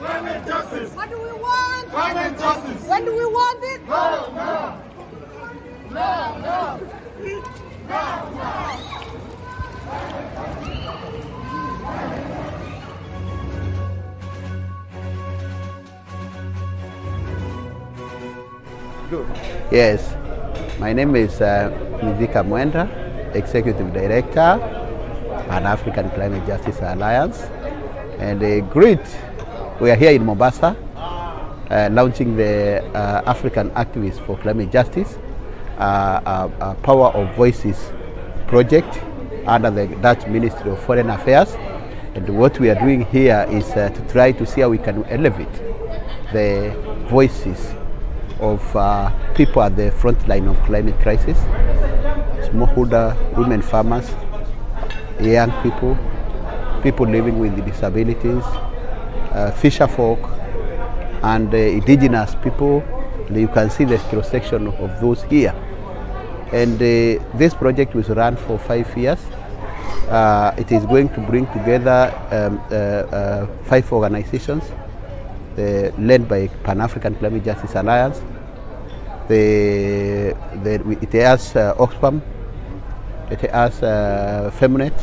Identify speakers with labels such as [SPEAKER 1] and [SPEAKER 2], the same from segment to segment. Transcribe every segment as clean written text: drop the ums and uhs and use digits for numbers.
[SPEAKER 1] Climate justice.
[SPEAKER 2] What do we want?
[SPEAKER 1] Climate justice.
[SPEAKER 2] When do we want it?
[SPEAKER 1] No, no. No, no.
[SPEAKER 3] Yes, my name is MWENDA, Executive Director, Pan-African Climate Justice Alliance, and we are here in Mombasa, launching the African Activists for Climate Justice, Power of Voices project under the Dutch Ministry of Foreign Affairs. And what we are doing here is to try to see how we can elevate the voices of people at the front line of climate crisis, smallholder, women farmers, young people, people living with disabilities, fisher folk, and indigenous people. You can see the cross-section of those here. And this project was run for 5 years. It is going to bring together 5 organizations led by Pan-African Climate Justice Alliance. It has Oxfam, it has FEMNET,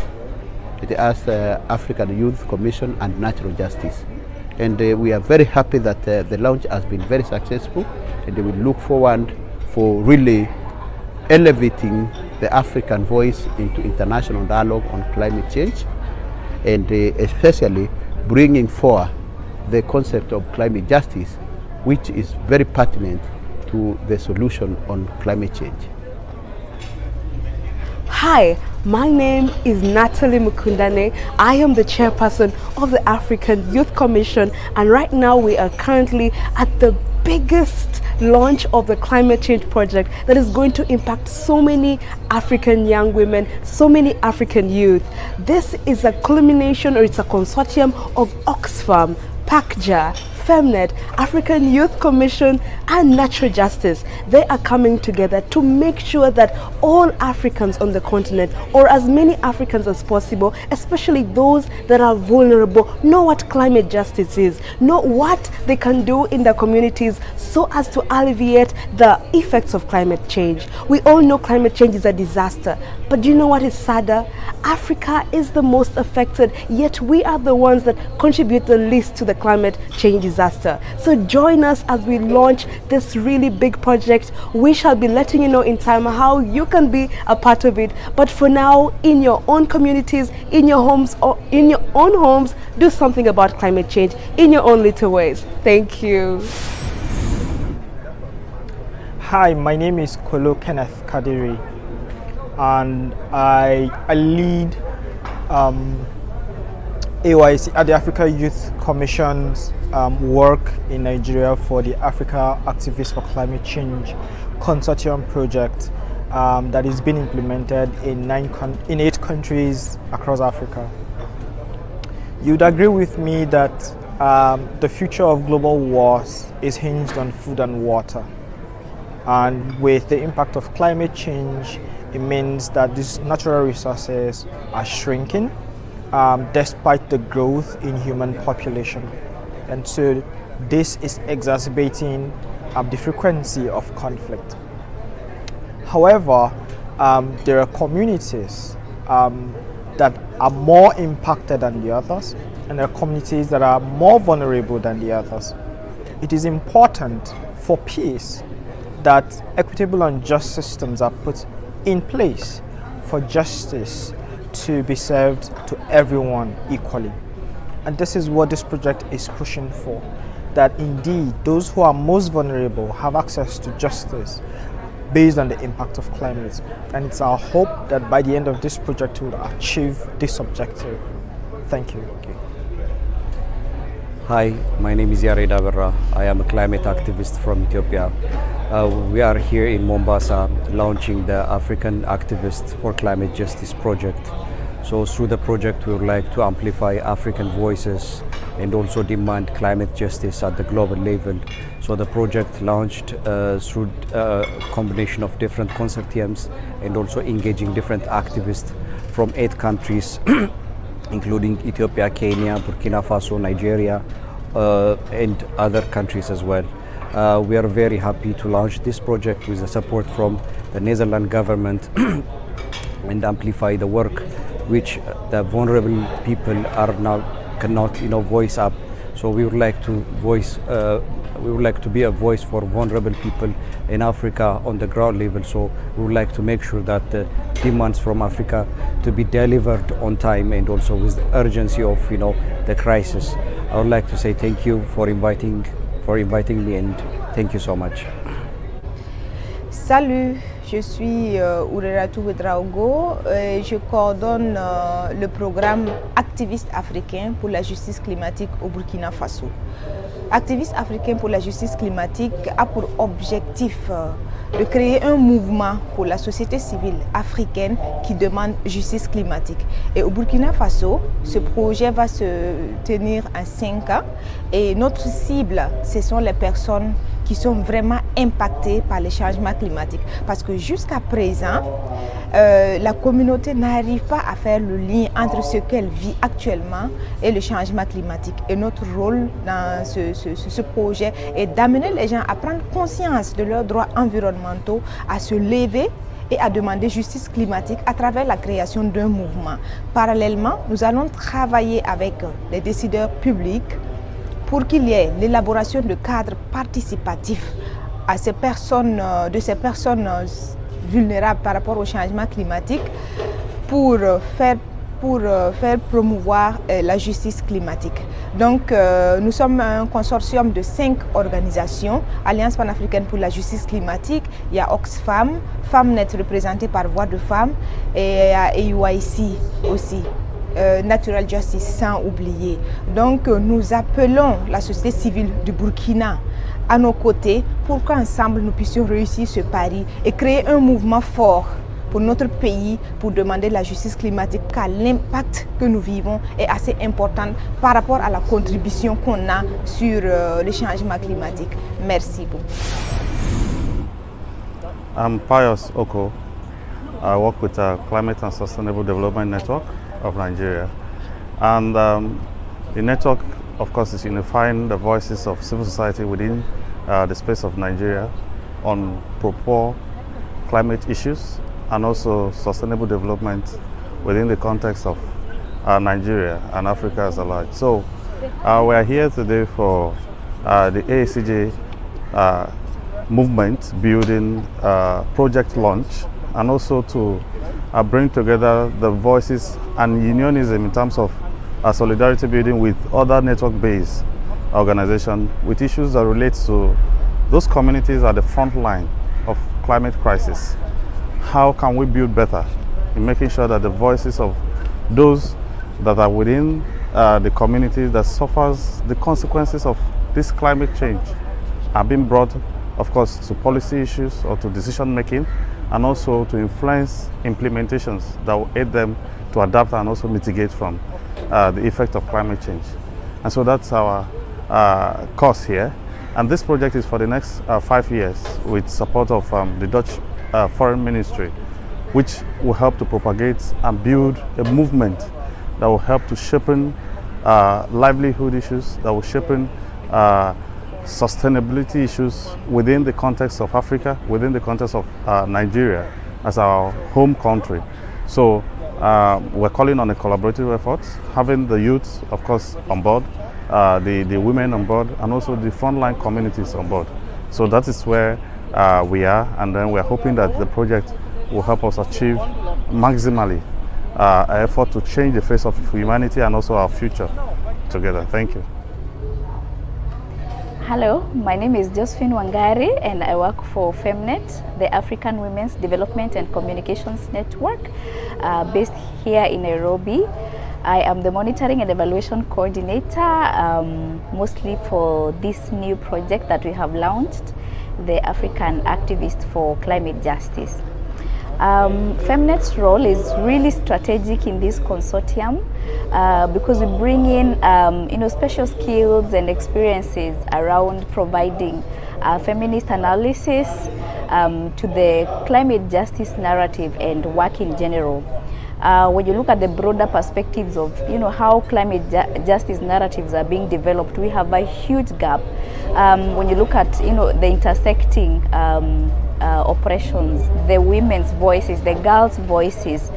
[SPEAKER 3] it has African Youth Commission and Natural Justice. And we are very happy that the launch has been very successful, and we look forward for really elevating the African voice into international dialogue on climate change, and especially bringing forward the concept of climate justice, which is very pertinent to the solution on climate change.
[SPEAKER 4] Hi, my name is Natalie Mukundane. I am the chairperson of the African Youth Commission, and right now we are currently at the biggest launch of the climate change project that is going to impact so many African young women, so many African youth. This is a culmination, or it's a consortium of Oxfam, PACJA, FEMNET, African Youth Commission and Natural Justice. They are coming together to make sure that all Africans on the continent, or as many Africans as possible, especially those that are vulnerable, know what climate justice is, know what they can do in their communities so as to alleviate the effects of climate change. We all know climate change is a disaster, but do you know what is sadder? Africa is the most affected, yet we are the ones that contribute the least to the climate change disaster. So join us as we launch this really big project. We shall be letting you know in time how you can be a part of it. But for now, in your own communities, in your homes, or in your own homes, do something about climate change in your own little ways. Thank you.
[SPEAKER 5] Hi, my name is KOLO Kenneth Kadiri, and I lead AYC at the Africa Youth Commission's work in Nigeria for the Africa Activists for Climate Change consortium project that is being implemented in 8 countries across Africa. You'd agree with me that the future of global wars is hinged on food and water. And with the impact of climate change, it means that these natural resources are shrinking despite the growth in human population. And so this is exacerbating the frequency of conflict. However, there are communities that are more impacted than the others, and there are communities that are more vulnerable than the others. It is important for peace that equitable and just systems are put in place for justice to be served to everyone equally. And this is what this project is pushing for, that indeed those who are most vulnerable have access to justice based on the impact of climate. And it's our hope that by the end of this project we will achieve this objective. Thank you.
[SPEAKER 2] Hi, my name is YARED. I am a climate activist from Ethiopia. We are here in Mombasa launching the African Activists for Climate Justice project. So through the project we would like to amplify African voices and also demand climate justice at the global level. So the project launched through a combination of different consortiums and also engaging different activists from 8 countries including Ethiopia, Kenya, Burkina Faso, Nigeria, and other countries as well. We are very happy to launch this project with the support from the Netherlands government and amplify the work which the vulnerable people are now cannot voice up. So we would like to be a voice for vulnerable people in Africa on the ground level. So we would like to make sure that the demands from Africa to be delivered on time and also with the urgency of the crisis. I would like to say thank you for inviting me, and thank you so much.
[SPEAKER 6] Salut, je suis Oureratou Ouedraogo et je coordonne le programme Activistes africains pour la justice climatique au Burkina Faso. Activistes africains pour la justice climatique a pour objectif de créer un mouvement pour la société civile africaine qui demande justice climatique. Et au Burkina Faso, ce projet va se tenir en 5 ans et notre cible, ce sont les personnes qui sont vraiment impactées par les changements climatiques. Parce que jusqu'à présent, la communauté n'arrive pas à faire le lien entre ce qu'elle vit actuellement et le changement climatique. Et notre rôle dans ce projet est d'amener les gens à prendre conscience de leurs droits environnementaux, à se lever et à demander justice climatique à travers la création d'un mouvement. Parallèlement, nous allons travailler avec les décideurs publics pour qu'il y ait l'élaboration de cadres participatifs à ces personnes, vulnérables par rapport au changement climatique pour faire promouvoir la justice climatique. Donc nous sommes un consortium de 5 organisations, Alliance panafricaine pour la justice climatique, il y a Oxfam, FEMNET représenté par Voix de Femmes et AACJ aussi. Natural Justice sans oublier. Donc nous appelons la société civile du Burkina à nos côtés pour qu'ensemble nous puissions réussir ce pari et créer un mouvement fort pour notre pays pour demander la justice climatique, car l'impact que nous vivons est assez important par rapport à la contribution qu'on a sur le changement climatique. Merci beaucoup.
[SPEAKER 7] I'm PIUS Oko. I work with the Climate and Sustainable Development Network of Nigeria, and the network of course is unifying the voices of civil society within the space of Nigeria on pro-poor climate issues and also sustainable development within the context of Nigeria and Africa as a large. So we are here today for the AACJ movement building project launch, and also to bring together the voices and unionism in terms of solidarity building with other network-based organizations with issues that relate to those communities at the front line of climate crisis. How can we build better in making sure that the voices of those that are within the community that suffers the consequences of this climate change are being brought, of course, to policy issues or to decision making, and also to influence implementations that will aid them to adapt and also mitigate from the effect of climate change. And so that's our course here. And this project is for the next 5 years with support of the Dutch Foreign Ministry, which will help to propagate and build a movement that will help to sharpen livelihood issues, that will sharpen sustainability issues within the context of Africa, within the context of Nigeria as our home country. So we're calling on a collaborative effort, having the youth, of course, on board, the women on board, and also the frontline communities on board. So that is where we are, and then we're hoping that the project will help us achieve maximally effort to change the face of humanity and also our future together. Thank you.
[SPEAKER 8] Hello, my name is Josephine Wangari and I work for FEMNET, the African Women's Development and Communications Network, based here in Nairobi. I am the Monitoring and Evaluation Coordinator, mostly for this new project that we have launched, the African Activist for Climate Justice. FEMNET's role is really strategic in this consortium because we bring in special skills and experiences around providing feminist analysis to the climate justice narrative and work in general. When you look at the broader perspectives of how climate justice narratives are being developed, we have a huge gap. When you look at the intersecting oppressions, the women's voices, the girls' voices,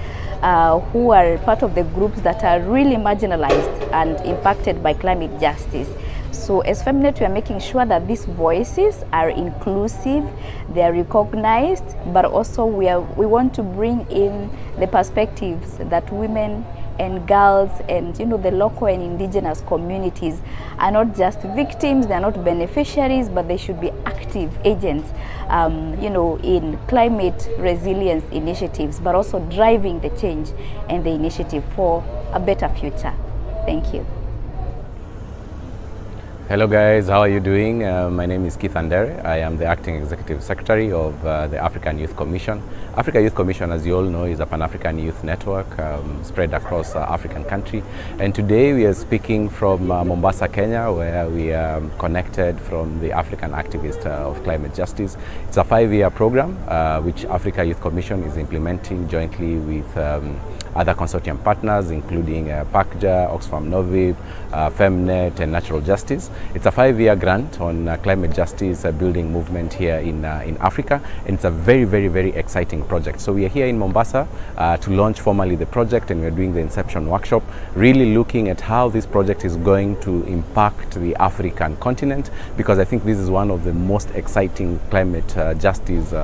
[SPEAKER 8] who are part of the groups that are really marginalized and impacted by climate justice. So as FEMNET, we are making sure that these voices are inclusive, they are recognized, but also we want to bring in the perspectives that women and girls and the local and indigenous communities are not just victims, they are not beneficiaries, but they should be active agents in climate resilience initiatives, but also driving the change and the initiative for a better future. Thank you.
[SPEAKER 2] Hello guys, how are you doing? My name is ANDERE. I am the Acting Executive Secretary of the African Youth Commission. Africa Youth Commission, as you all know, is a Pan-African youth network spread across African country. And today we are speaking from Mombasa, Kenya, where we are connected from the African Activist of Climate Justice. It's a 5-year program which Africa Youth Commission is implementing jointly with other consortium partners, including PACJA, Oxfam Novib, FEMNET, and Natural Justice. It's a 5-year grant on climate justice building movement here in Africa, and it's a very, very, very exciting project. So we are here in Mombasa to launch formally the project, and we're doing the inception workshop, really looking at how this project is going to impact the African continent, because I think this is one of the most exciting climate justice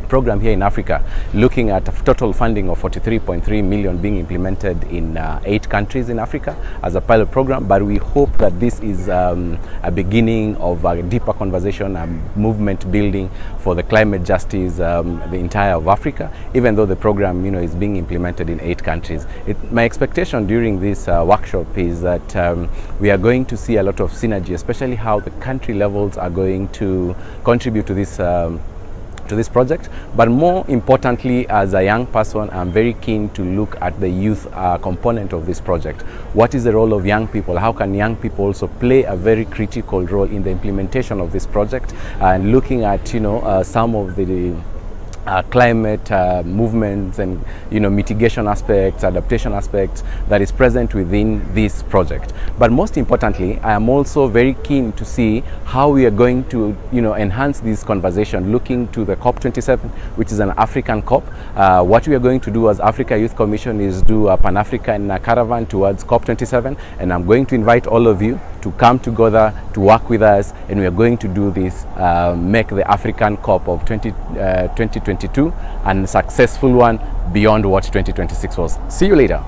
[SPEAKER 2] program here in Africa, looking at a total funding of 43.3 million being implemented in 8 countries in Africa as a pilot program. But we hope that this is a beginning of a deeper conversation and movement building for the climate justice, the entire of Africa, even though the program is being implemented in 8 countries. My expectation during this workshop is that we are going to see a lot of synergy, especially how the country levels are going to contribute to this project. But more importantly, as a young person, I'm very keen to look at the youth component of this project. What is the role of young people? How can young people also play a very critical role in the implementation of this project? And looking at some of the climate movements and mitigation aspects, adaptation aspects that is present within this project. But most importantly, I am also very keen to see how we are going to enhance this conversation, looking to the COP27, which is an African COP. What we are going to do as Africa Youth Commission is do a Pan-African caravan towards COP27, and I'm going to invite all of you to come together to work with us, and we are going to do this, make the African COP of 2022 and successful one beyond what 2026 was. See you later.